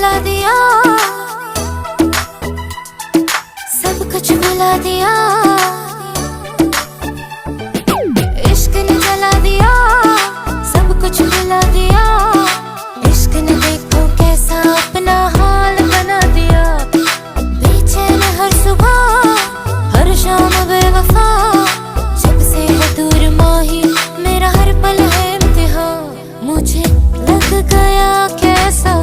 जला दिया, सब कुछ भुला दिया। इश्क ने जला दिया, सब कुछ भुला दिया। इश्क ने देखो कैसा अपना हाल बना दिया। बेचैन हर सुबह हर शाम बेवफा, जब से है दूर माही मेरा हर पल है इम्तिहान। मुझे लग गया कैसा